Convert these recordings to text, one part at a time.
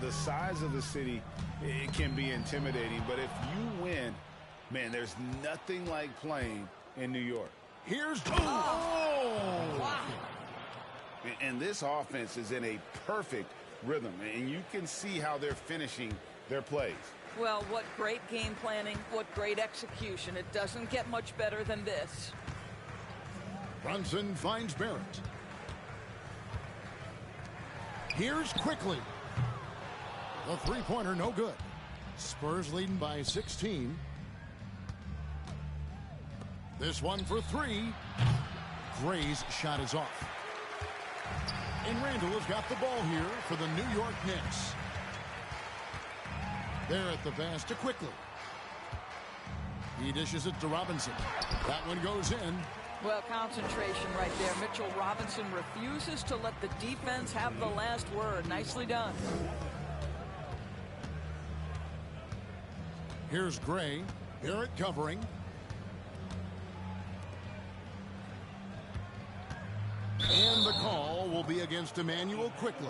the size of the city, it can be intimidating. But if you win, man, there's nothing like playing in New York. Here's Wow. And this offense is in a perfect rhythm, and you can see how they're finishing their plays. Well, what great game planning, what great execution. It doesn't get much better than this. Brunson finds Barrett. Here's quickly. The three-pointer no good. Spurs leading by 16. This one for three. Gray's shot is off. And Randall has got the ball here for the New York Knicks. They're at the pass to Quickly. He dishes it to Robinson. That one goes in. Well, concentration right there. Mitchell Robinson refuses to let the defense have the last word. Nicely done. Here's Gray. Barrett covering. And the call will be against Emmanuel Quickly.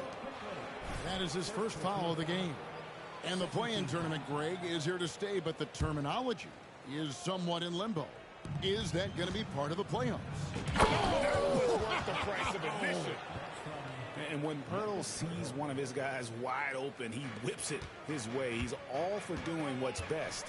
That is his first foul of the game. And the play-in tournament, Greg, is here to stay, but the terminology is somewhat in limbo. Is that going to be part of the playoffs? That was worth the price of admission. And when Pirtle sees one of his guys wide open, he whips it his way. He's all for doing what's best.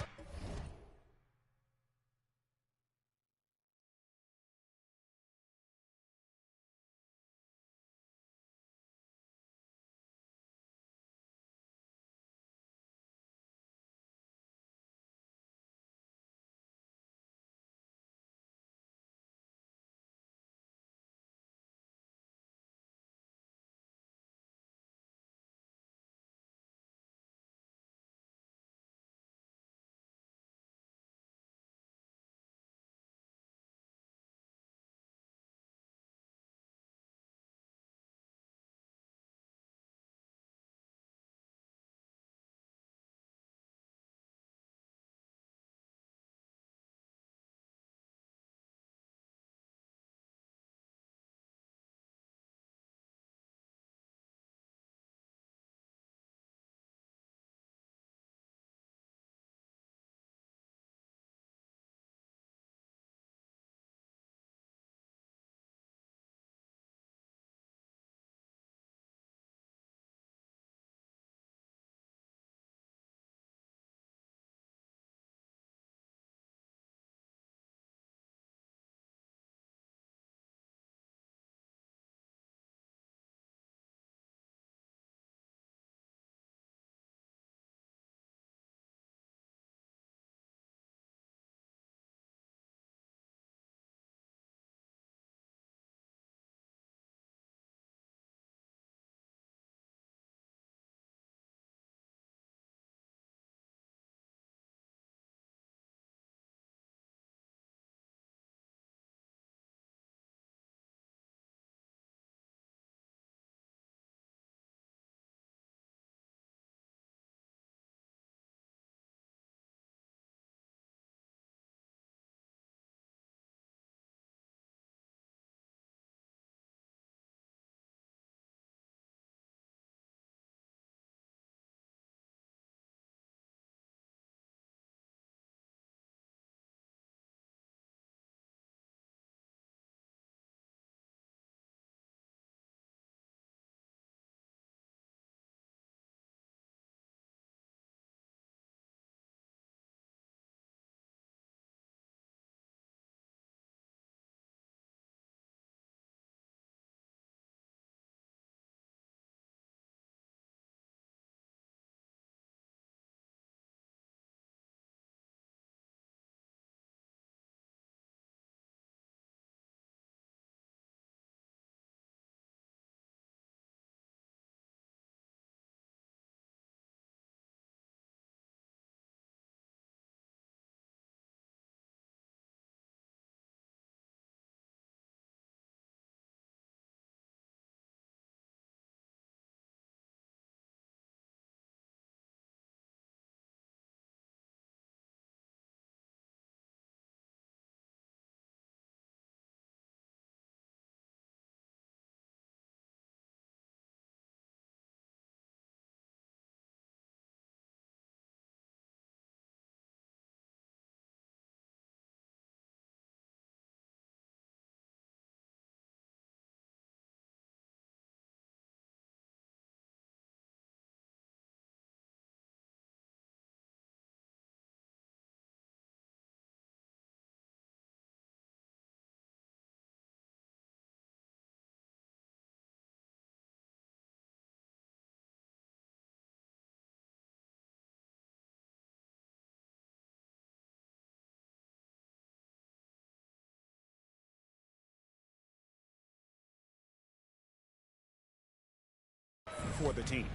for the team.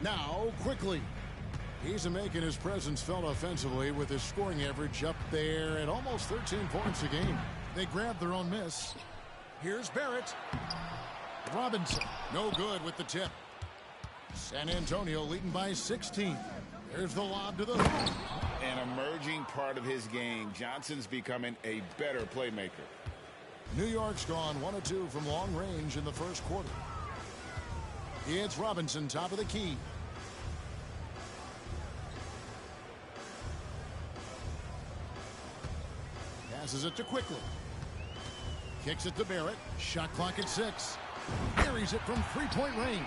Now, quickly. He's making his presence felt offensively with his scoring average up there at almost 13 points a game. They grab their own miss. Here's Barrett. Robinson, no good with the tip. San Antonio leading by 16. There's the lob to the hoop. An emerging part of his game. Johnson's becoming a better playmaker. New York's gone 1 of 2 from long range in the first quarter. It's Robinson, top of the key. Passes it to Quickly. Kicks it to Barrett. Shot clock at 6. Carries it from three-point range.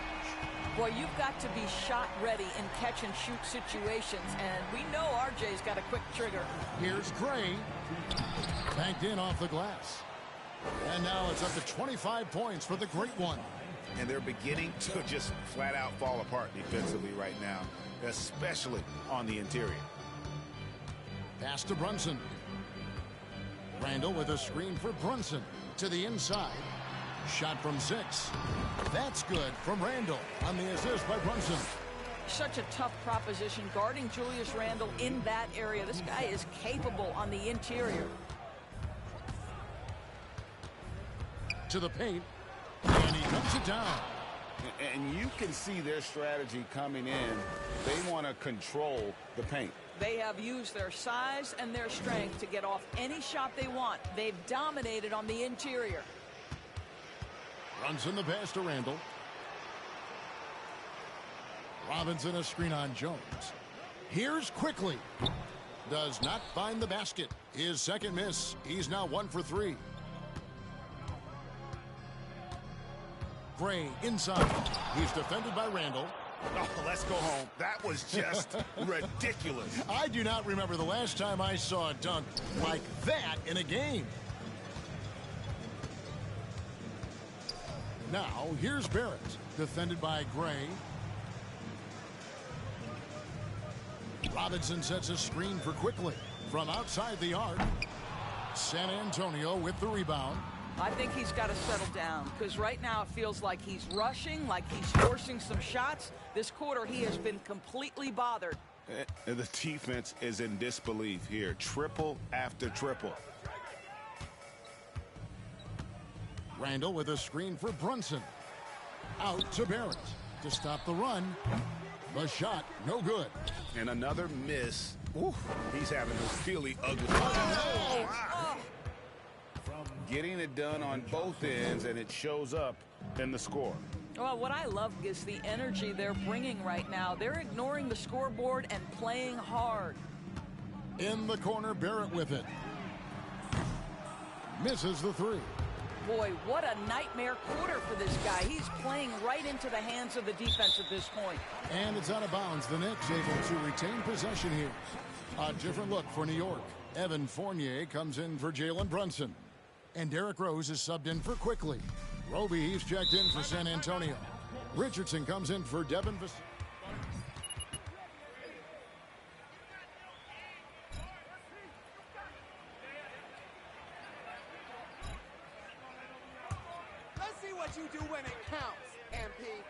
Boy, you've got to be shot ready in catch-and-shoot situations, and we know RJ's got a quick trigger. Here's Gray. Banked in off the glass. And now it's up to 25 points for the Great One. And they're beginning to just flat-out fall apart defensively right now, especially on the interior. Pass to Brunson. Randall with a screen for Brunson. To the inside. Shot from 6. That's good from Randall on the assist by Brunson. Such a tough proposition guarding Julius Randle in that area. This guy is capable on the interior. To the paint. And he cuts it down. And you can see their strategy coming in. They want to control the paint. They have used their size and their strength to get off any shot they want. They've dominated on the interior. Runs in the pass to Randall. Robinson a screen on Jones. Here's Quickly. Does not find the basket. His second miss. He's now 1 for 3. Gray inside. He's defended by Randall. Oh, let's go home. That was just ridiculous. I do not remember the last time I saw a dunk like that in a game. Now, here's Barrett, defended by Gray. Robinson sets a screen for Quickly from outside the arc. San Antonio with the rebound. I think he's got to settle down because right now it feels like he's rushing, like he's forcing some shots. This quarter, he has been completely bothered. The defense is in disbelief here. Triple after triple. Randall with a screen for Brunson. Out to Barrett to stop the run. The shot, no good. And another miss. Ooh, he's having a really ugly. Getting it done on both ends, and it shows up in the score. Well, what I love is the energy they're bringing right now. They're ignoring the scoreboard and playing hard. In the corner, Barrett with it. Misses the 3. Boy, what a nightmare quarter for this guy. He's playing right into the hands of the defense at this point. And it's out of bounds. The Knicks able to retain possession here. A different look for New York. Evan Fournier comes in for Jalen Brunson. And Derrick Rose is subbed in for Quickly. Roby, he's checked in for San Antonio. Richardson comes in for Devin. Let's see what you do when it counts, MP.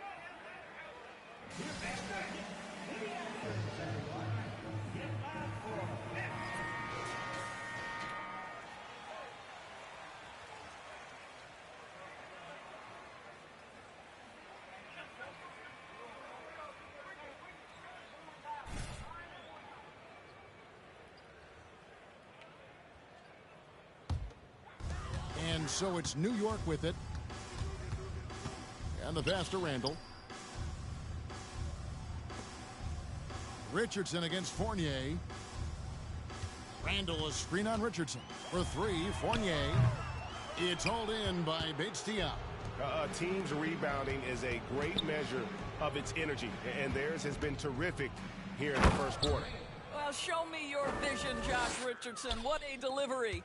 And so it's New York with it. And the pass to Randall. Richardson against Fournier. Randall a screen on Richardson. For 3, Fournier. It's hauled in by Bates-Diop. A team's rebounding is a great measure of its energy, and theirs has been terrific here in the first quarter. Well, show me your vision, Josh Richardson. What a delivery.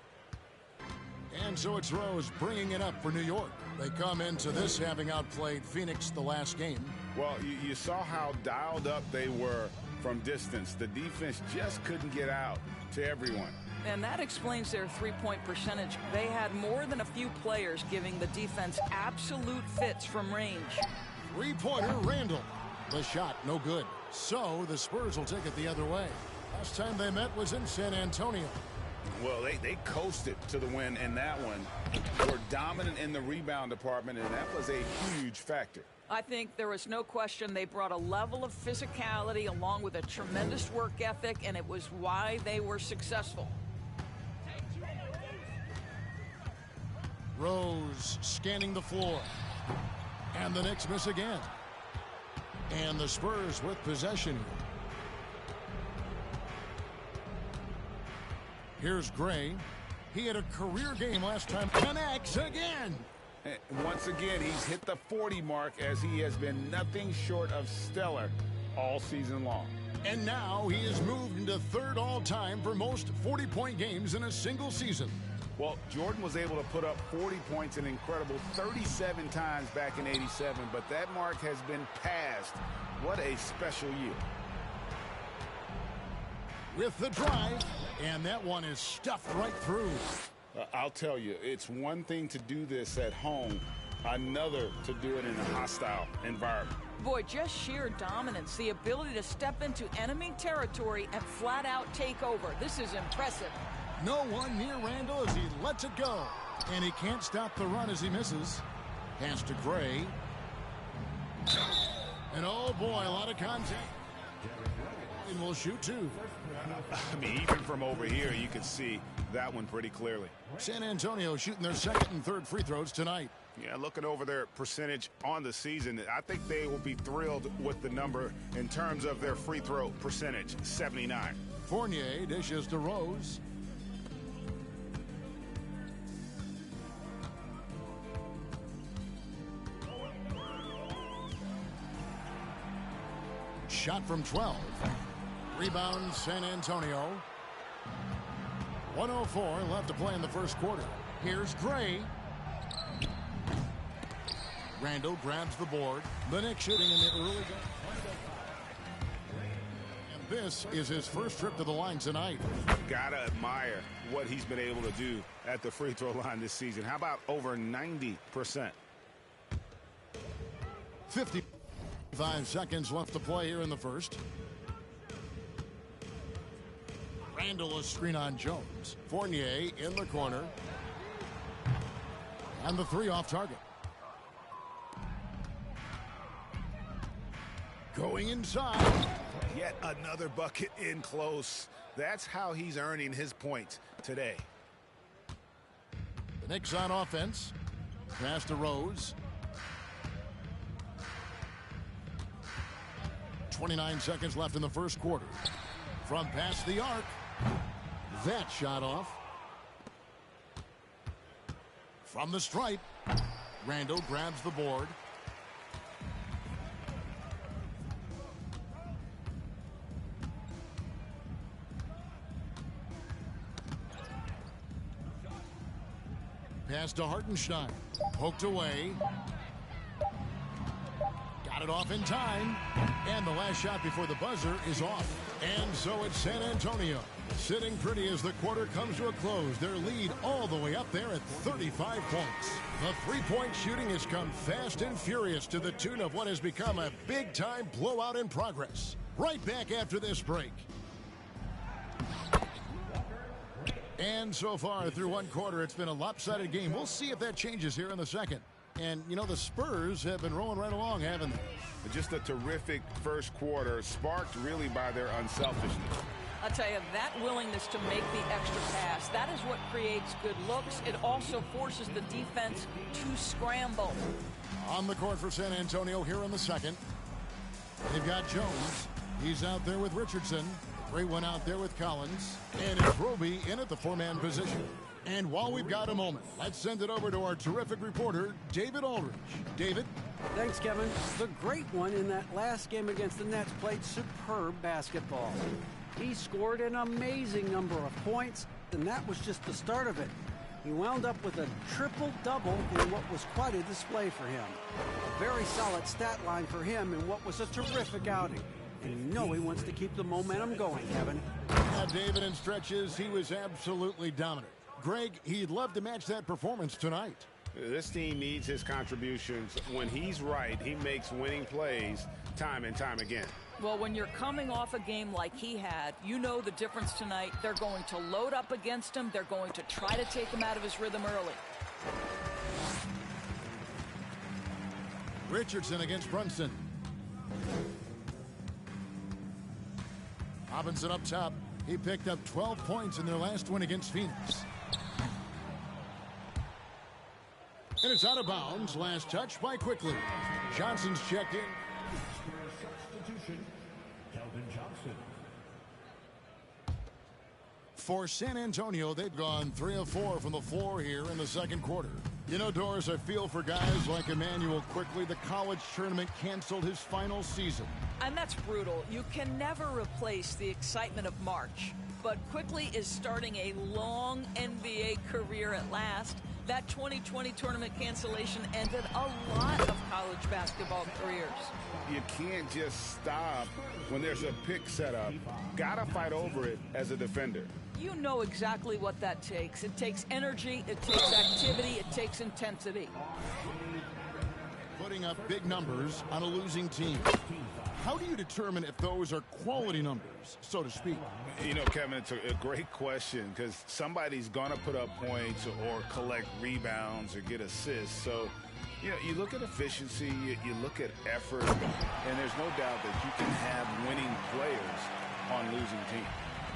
And so it's Rose bringing it up for New York. They come into this having outplayed Phoenix the last game. Well, you saw how dialed up they were from distance. The defense just couldn't get out to everyone. And that explains their three-point percentage. They had more than a few players giving the defense absolute fits from range. Three-pointer, Randall. The shot, no good. So the Spurs will take it the other way. Last time they met was in San Antonio. Well, they coasted to the win in that one. Were dominant in the rebound department, and that was a huge factor. I think there was no question they brought a level of physicality along with a tremendous work ethic, and it was why they were successful. Rose scanning the floor. And the Knicks miss again. And the Spurs with possession. Here's Gray. He had a career game last time. Connects again. Once again, he's hit the 40 mark as he has been nothing short of stellar all season long. And now he has moved into third all-time for most 40-point games in a single season. Well, Jordan was able to put up 40 points an incredible 37 times back in '87, but that mark has been passed. What a special year. With the drive, and that one is stuffed right through. I'll tell you, it's one thing to do this at home, another to do it in a hostile environment. Boy, just sheer dominance, the ability to step into enemy territory and flat out take over. This is impressive. No one near Randall as he lets it go. And he can't stop the run as he misses. Pass to Gray. And oh boy, a lot of contact. And will shoot two. I mean, even from over here, you can see that one pretty clearly. San Antonio shooting their second and third free throws tonight. Yeah, looking over their percentage on the season, I think they will be thrilled with the number in terms of their free throw percentage, 79. Fournier dishes to Rose. Shot from 12. Rebound San Antonio. 1:04 left to play in the first quarter. Here's Gray. Randall grabs the board. The Knicks shooting in the early game. And this is his first trip to the line tonight. Gotta admire what he's been able to do at the free throw line this season. How about over 90%? 55 seconds left to play here in the first. Randall a screen on Jones. Fournier in the corner. And the three off target. Going inside. Yet another bucket in close. That's how he's earning his points today. The Knicks on offense. Pass to Rose. 29 seconds left in the first quarter. From past the arc. That shot off. From the stripe. Randall grabs the board. Pass to Hartenstein. Poked away. Got it off in time. And the last shot before the buzzer is off. And so it's San Antonio. Sitting pretty as the quarter comes to a close. Their lead all the way up there at 35 points. The three-point shooting has come fast and furious to the tune of what has become a big-time blowout in progress. Right back after this break. And so far through one quarter, it's been a lopsided game. We'll see if that changes here in the second. And, you know, the Spurs have been rolling right along, haven't they? Just a terrific first quarter, sparked really by their unselfishness. I'll tell you, that willingness to make the extra pass, that is what creates good looks. It also forces the defense to scramble. On the court for San Antonio here in the second. They've got Jones. He's out there with Richardson. Great one out there with Collins. And it's Roby in at the four-man position. And while we've got a moment, let's send it over to our terrific reporter, David Aldridge. David? Thanks, Kevin. The great one in that last game against the Nets played superb basketball. He scored an amazing number of points, and that was just the start of it. He wound up with a triple-double in what was quite a display for him. A very solid stat line for him in what was a terrific outing. And you know he wants to keep the momentum going, Kevin. That David, in stretches, he was absolutely dominant. Greg, he'd love to match that performance tonight. This team needs his contributions. When he's right, he makes winning plays time and time again. Well, when you're coming off a game like he had, you know the difference tonight. They're going to load up against him. They're going to try to take him out of his rhythm early. Richardson against Brunson. Robinson up top. He picked up 12 points in their last win against Phoenix. And it's out of bounds. Last touch by Quickly. Johnson's checked in. For San Antonio, they've gone 3 of 4 from the floor here in the second quarter. You know, Doris, I feel for guys like Emmanuel Quickly. The college tournament canceled his final season. And that's brutal. You can never replace the excitement of March. But Quickly is starting a long NBA career at last. That 2020 tournament cancellation ended a lot of college basketball careers. You can't just stop when there's a pick set up. Gotta fight over it as a defender. You know exactly what that takes. It takes energy, it takes activity, it takes intensity. Putting up big numbers on a losing team. How do you determine if those are quality numbers, so to speak? You know, Kevin, it's a great question because somebody's going to put up points or collect rebounds or get assists. So, you know, you look at efficiency, you look at effort, and there's no doubt that you can have winning players on losing teams.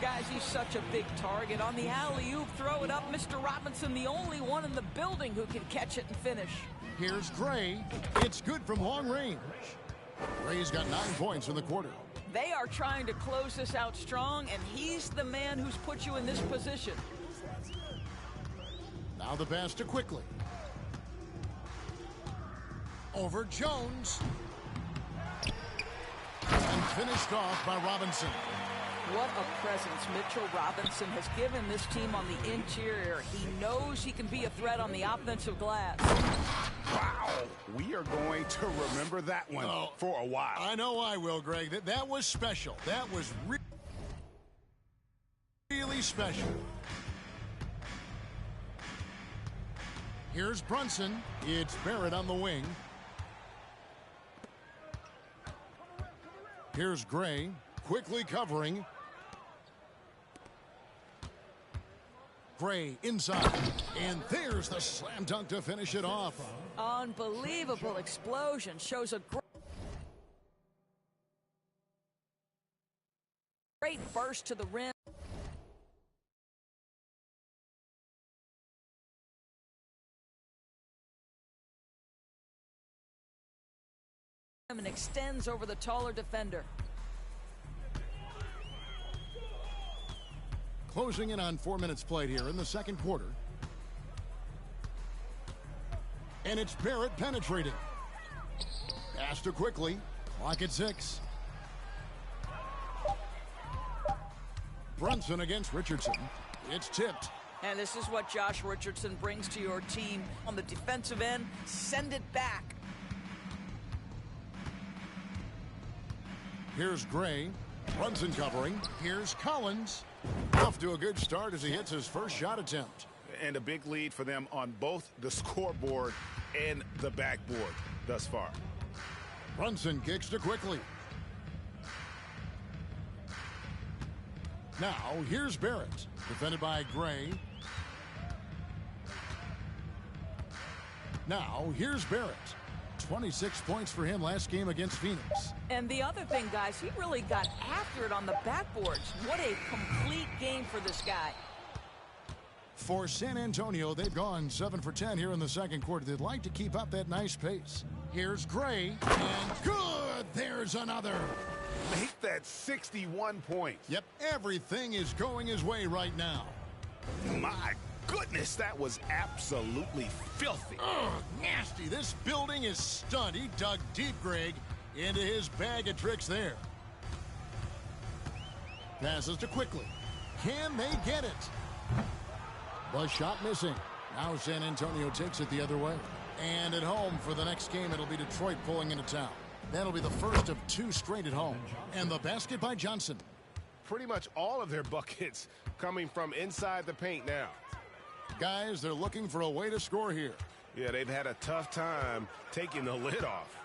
Guys, he's such a big target. On the alley-oop, throw it up. Mr. Robinson, the only one in the building who can catch it and finish. Here's Gray. It's good from long range. Gray's got 9 points in the quarter. They are trying to close this out strong, and he's the man who's put you in this position. Now the pass to Quickly. Over Jones. And finished off by Robinson. What a presence Mitchell Robinson has given this team on the interior. He knows he can be a threat on the offensive glass. Wow, we are going to remember that one for a while. I know I will, Greg. That was special. That was really special. Here's Brunson. It's Barrett on the wing. Here's Gray. Quickly covering. Gray inside. And there's the slam dunk to finish it off. Unbelievable explosion. Shows a great burst to the rim. And extends over the taller defender. Closing in on 4 minutes played here in the second quarter. And it's Barrett penetrating. Pass to Quickly. Clock at 6. Brunson against Richardson. It's tipped. And this is what Josh Richardson brings to your team on the defensive end. Send it back. Here's Gray. Brunson covering. Here's Collins. Off to a good start as he hits his first shot attempt. And a big lead for them on both the scoreboard and the backboard thus far. Brunson kicks to Quickly. Now here's Barrett. Defended by Gray. Now here's Barrett. 26 points for him last game against Phoenix. And the other thing, guys, he really got after it on the backboards. What a complete game for this guy. For San Antonio, they've gone 7 for 10 here in the second quarter. They'd like to keep up that nice pace. Here's Gray, and good! There's another. Make that 61 points. Yep, everything is going his way right now. My goodness, that was absolutely filthy. Ugh, nasty. This building is stunned. He dug deep, Greg, into his bag of tricks there. Passes to Quickly. Can they get it? The shot missing. Now San Antonio takes it the other way. And at home for the next game, it'll be Detroit pulling into town. That'll be the first of 2 straight at home. And the basket by Johnson. pretty much all of their buckets coming from inside the paint now. Guys, they're looking for a way to score here. Yeah, they've had a tough time taking the lid off.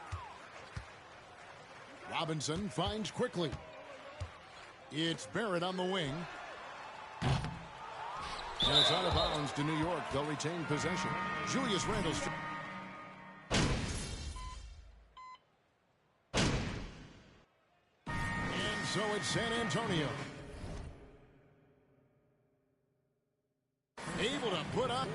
Robinson finds quickly. It's Barrett on the wing. And it's out of bounds to New York. They'll retain possession. Julius Randle's. And so it's San Antonio. Able to put up.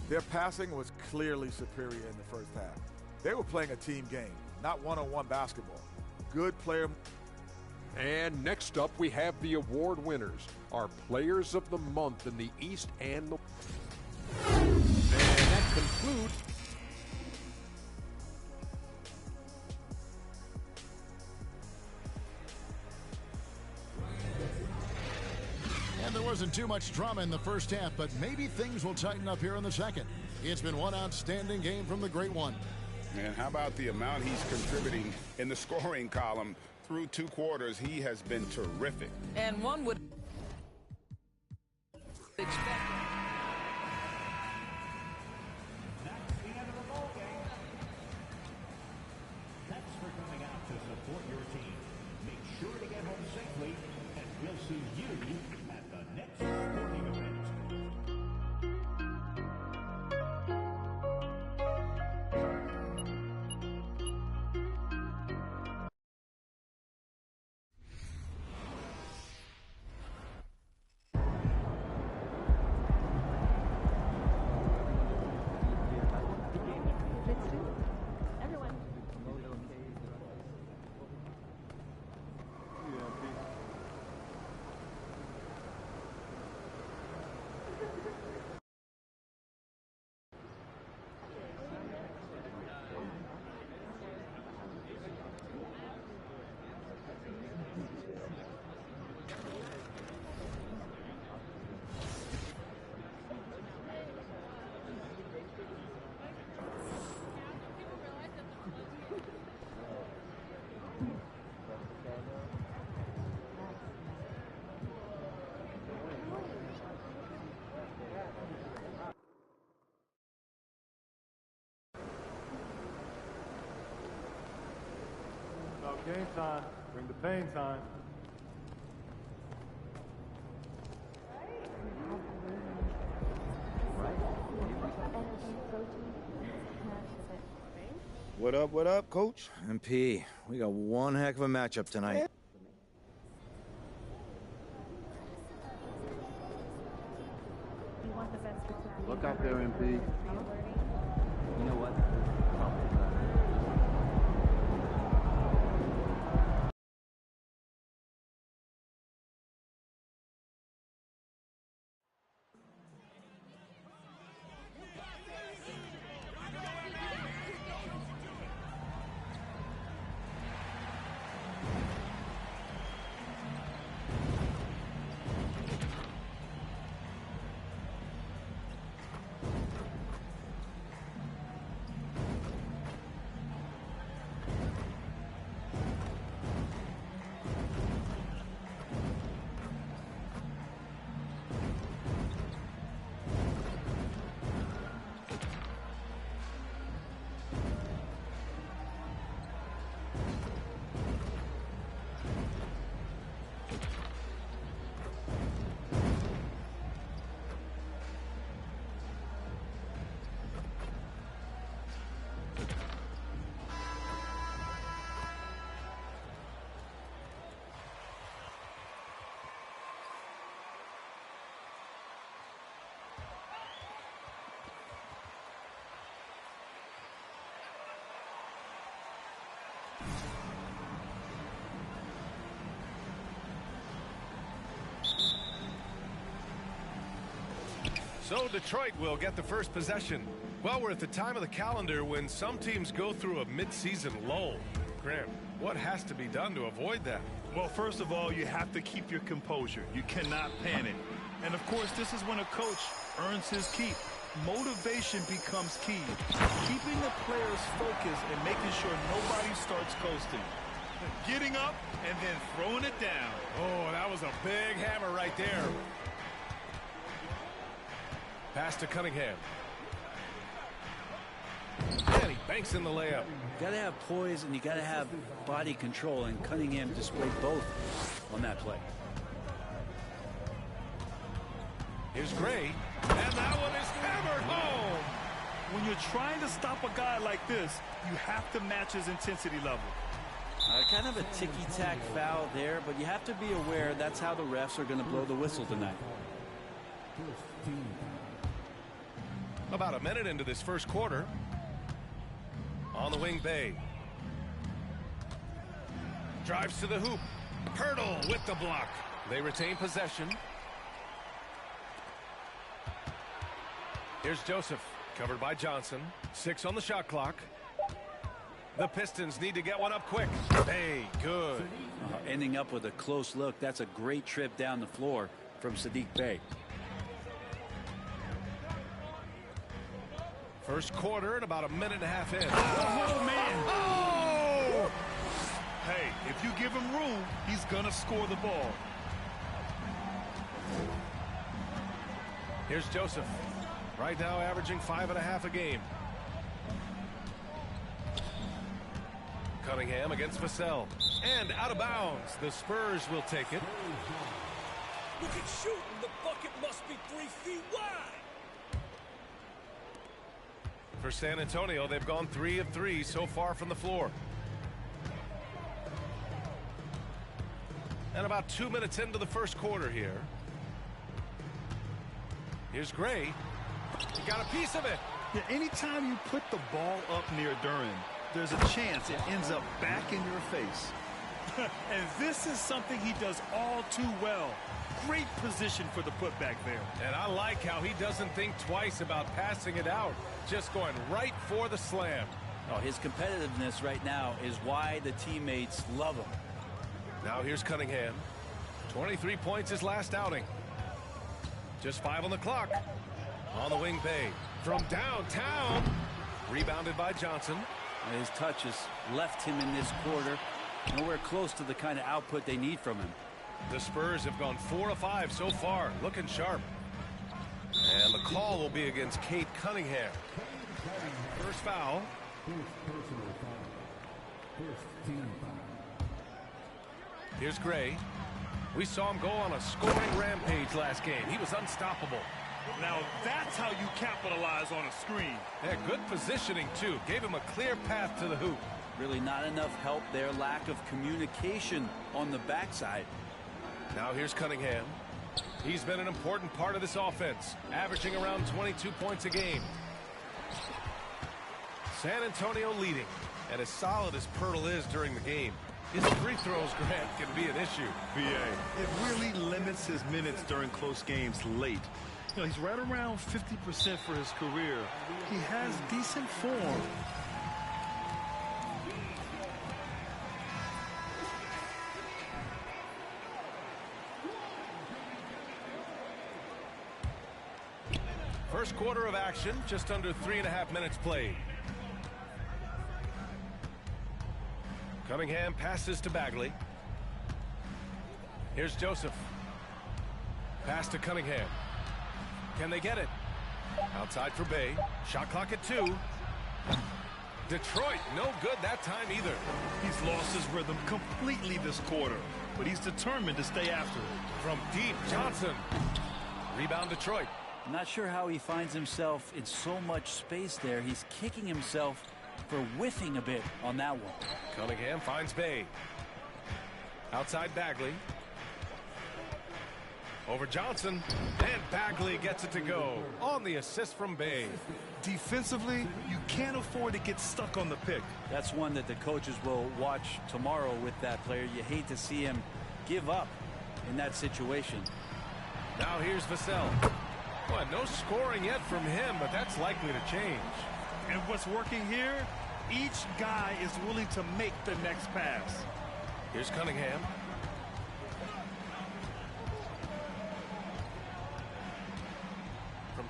Their passing was clearly superior in the first half. They were playing a team game, not one-on-one basketball. Good player. And next up, we have the award winners, our Players of the Month in the East and the... And that concludes... And there wasn't too much drama in the first half, but maybe things will tighten up here in the second. It's been one outstanding game from the Great One. Man, how about the amount he's contributing in the scoring column through 2 quarters? He has been terrific. And one would expect. That's the end of the ball game. Thanks for coming out to support your team. Make sure to get home safely, and we'll see you at the next sporting event. Game time. Bring the pain time. What up, Coach? MP, we got one heck of a matchup tonight. Look out there, MP. You know what? So Detroit will get the first possession. Well, we're at the time of the calendar when some teams go through a mid-season lull. Graham, what has to be done to avoid that? Well, first of all, you have to keep your composure. You cannot panic. And, of course, this is when a coach earns his keep. Motivation becomes key. Keeping the players focused and making sure nobody starts coasting. Getting up and then throwing it down. Oh, that was a big hammer right there. Pass to Cunningham. And he banks in the layup. You got to have poise and you got to have body control, and Cunningham displayed both on that play. Here's Gray, and that one is hammered home. When you're trying to stop a guy like this, you have to match his intensity level. Kind of a ticky-tack foul there, but you have to be aware that's how the refs are going to blow the whistle tonight. About a minute into this first quarter. On the wing, Bay. Drives to the hoop. Pirtle with the block. They retain possession. Here's Joseph, covered by Johnson. 6 on the shot clock. The Pistons need to get one up quick. Hey, good. Ending up with a close look. That's a great trip down the floor from Saddiq Bey. First quarter and about a minute and a half in. Oh, man. Oh! Hey, if you give him room, he's going to score the ball. Here's Joseph. Right now averaging 5.5 a game. Cunningham against Vassell. And out of bounds. The Spurs will take it. Look at shooting. The bucket must be 3 feet wide. For San Antonio, they've gone 3 of 3 so far from the floor. And about 2 minutes into the first quarter here. Here's Gray. He got a piece of it. Yeah, anytime you put the ball up near Duren, there's a chance it ends up back in your face. And this is something he does all too well. Great position for the putback there. And I like how he doesn't think twice about passing it out. Just going right for the slam. Oh, his competitiveness right now is why the teammates love him. Now here's Cunningham. 23 points his last outing. Just 5 on the clock. On the wing, Bay. From downtown. Rebounded by Johnson. And his touch has left him in this quarter. Nowhere close to the kind of output they need from him. The Spurs have gone 4 of 5 so far. Looking sharp. And the call will be against Cade Cunningham. First foul. Here's Gray. We saw him go on a scoring rampage last game. He was unstoppable. Now that's how you capitalize on a screen. Yeah, good positioning, too. Gave him a clear path to the hoop. Really not enough help there. Lack of communication on the backside. Now here's Cunningham. He's been an important part of this offense, averaging around 22 points a game. San Antonio leading. And as solid as Pirtle is during the game, his free throws, Grant, can be an issue. BA. It really limits his minutes during close games late. You know, he's right around 50% for his career. He has decent form. First quarter of action, just under 3.5 minutes played. Cunningham passes to Bagley. Here's Joseph. Pass to Cunningham. Can they get it? Outside for Bay. Shot clock at 2. Detroit, no good that time either. He's lost his rhythm completely this quarter, but he's determined to stay after it. From deep, Johnson. Rebound Detroit. I'm not sure how he finds himself in so much space there. He's kicking himself for whiffing a bit on that one. Cunningham finds Bay. Outside Bagley. Over Johnson. And Bagley gets it to go on the assist from Bay. Defensively, you can't afford to get stuck on the pick. That's one that the coaches will watch tomorrow with that player. You hate to see him give up in that situation. Now here's Vassell. Well, no scoring yet from him, but that's likely to change. And what's working here? Each guy is willing to make the next pass. Here's Cunningham.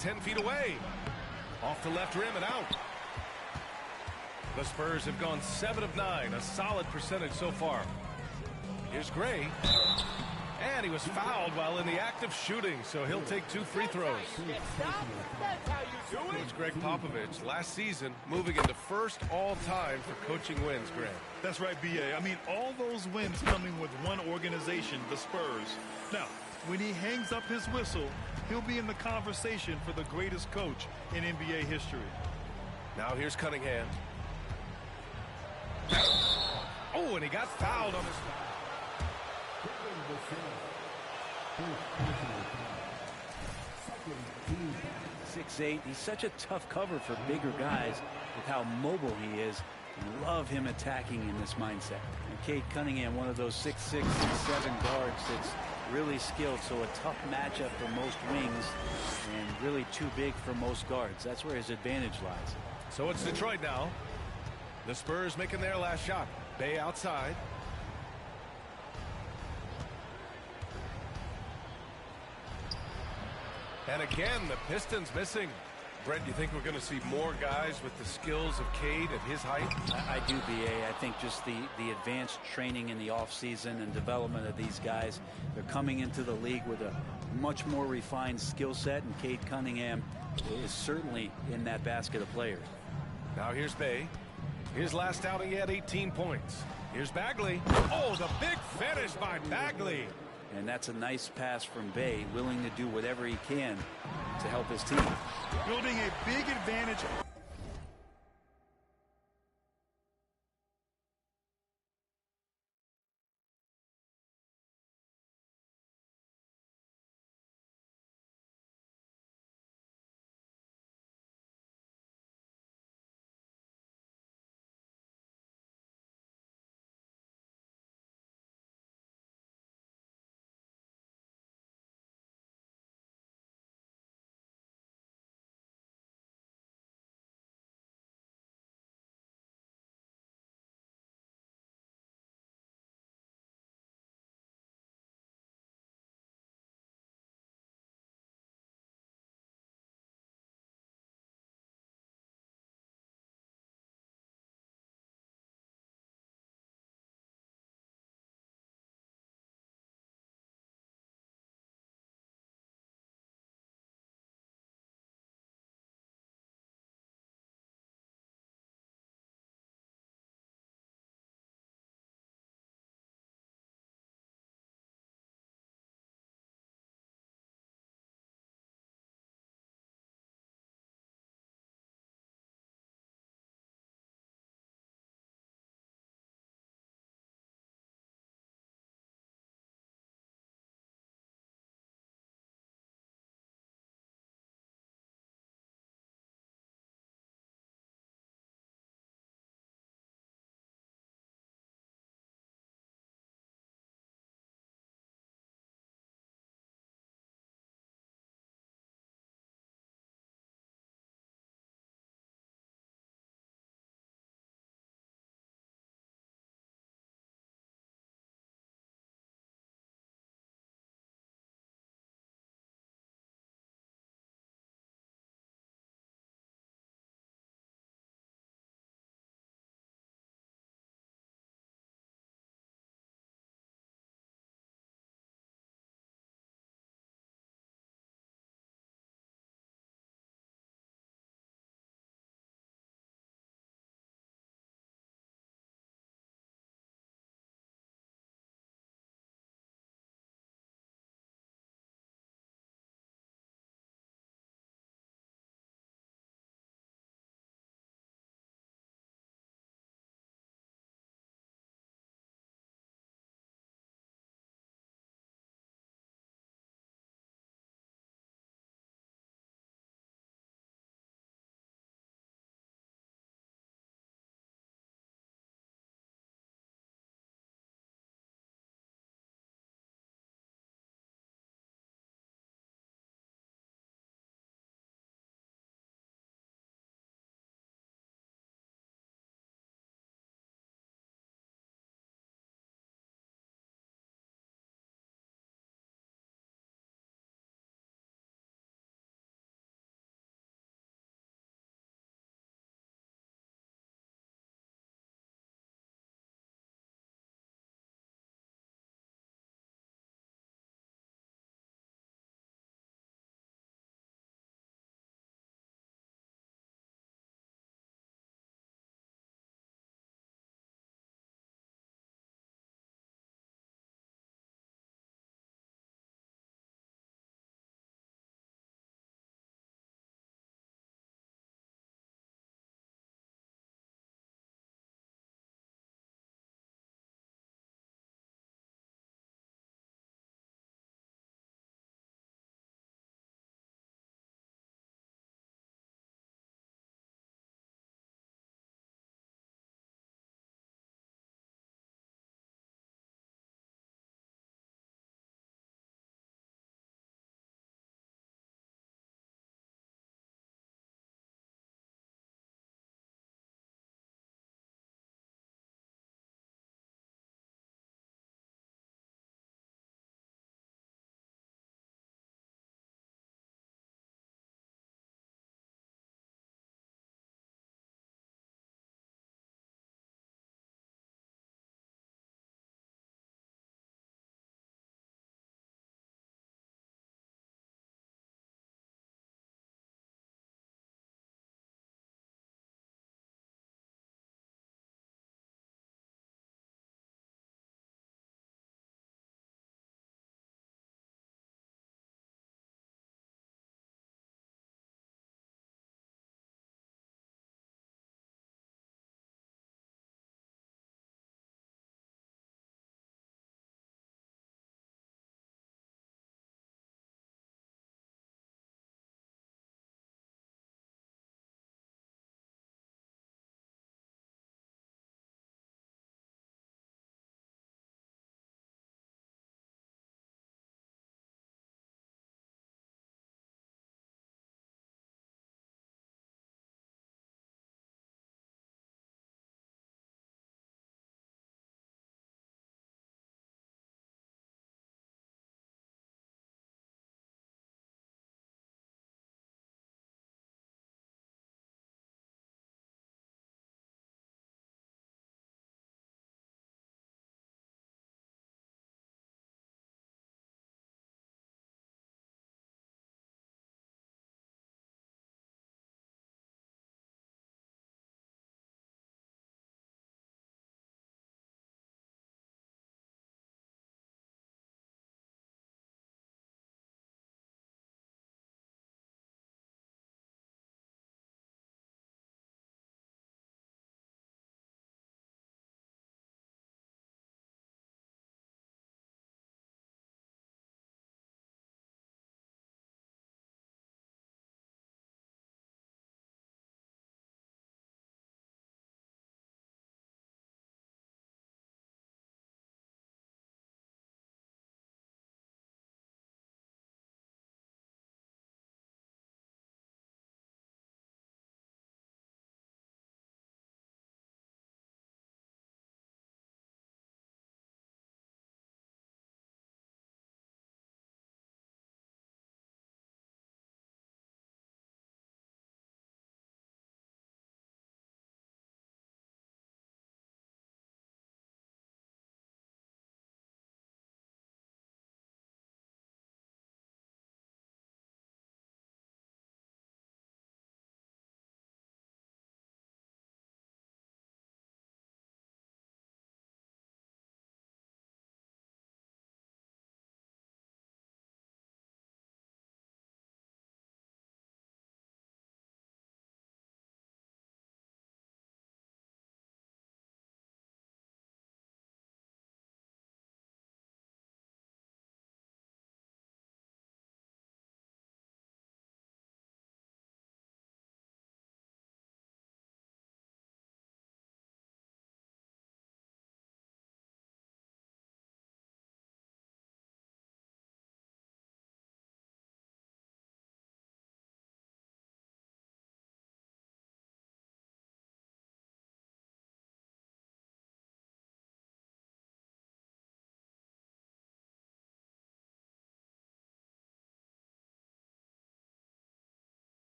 10 feet away. Off the left rim and out. The Spurs have gone 7 of 9, a solid percentage so far. Here's Gray. And he was fouled while in the act of shooting, so he'll take 2 free throws. Coach Greg Popovich, last season, moving into first all-time for coaching wins, Greg. That's right, B.A. I mean, all those wins coming with one organization, the Spurs. Now, when he hangs up his whistle, he'll be in the conversation for the greatest coach in NBA history. Now here's Cunningham. Oh, and he got fouled on his foul. 6'8". He's such a tough cover for bigger guys with how mobile he is. I love him attacking in this mindset. And Cade Cunningham, one of those 6'6", 6'7" guards that's really skilled, so a tough matchup for most wings and really too big for most guards. That's where his advantage lies. So it's Detroit now. The Spurs making their last shot. Bay outside. And again, the Pistons missing. Brent, do you think we're going to see more guys with the skills of Cade at his height? I do, B.A. I think just the advanced training in the offseason and development of these guys, they're coming into the league with a much more refined skill set, and Cade Cunningham is certainly in that basket of players. Now here's Bay. His last outing, he had 18 points. Here's Bagley. Oh, the big finish by Bagley. And that's a nice pass from Bay, willing to do whatever he can to help his team. Building a big advantage.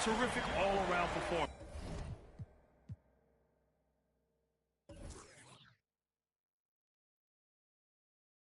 terrific all-around performance.